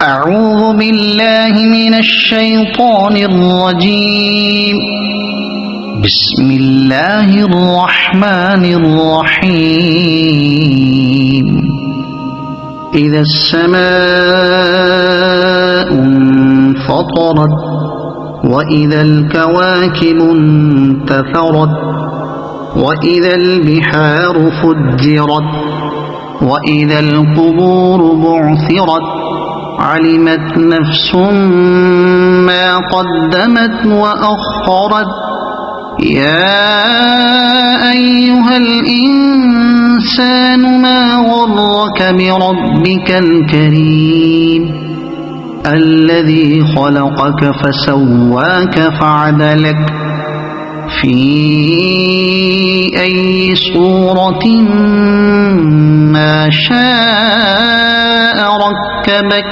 أعوذ بالله من الشيطان الرجيم. بسم الله الرحمن الرحيم. إذا السماء انفطرت وإذا الكواكب انتثرت وإذا البحار فجرت وإذا القبور بعثرت علمت نفس ما قدمت وأخرت. يا أيها الإنسان ما غرك بربك الكريم الذي خلقك فسواك فعدلك في أي صورة ما شاء ركبك.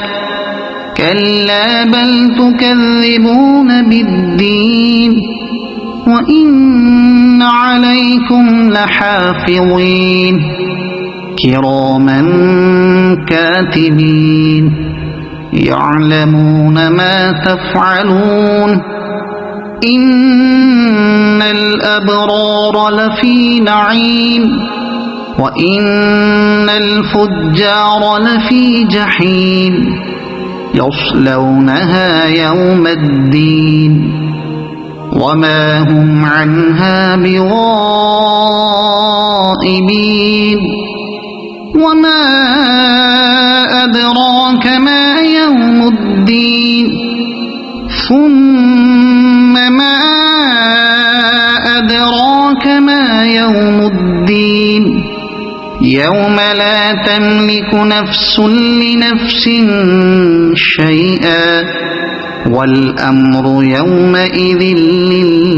كلا بل تكذبون بالدين وإن عليكم لحافظين كراما كاتبين يعلمون ما تفعلون. إن الأبرار لفي نعيم وإن الفجار لفي جحيم يصلونها يوم الدين وما هم عنها بغائبين. وما أدراك ما يوم الدين ثم ما أدراك ما يوم الدين يوم لا تملك نفس لنفس شيئا والأمر يومئذ لله.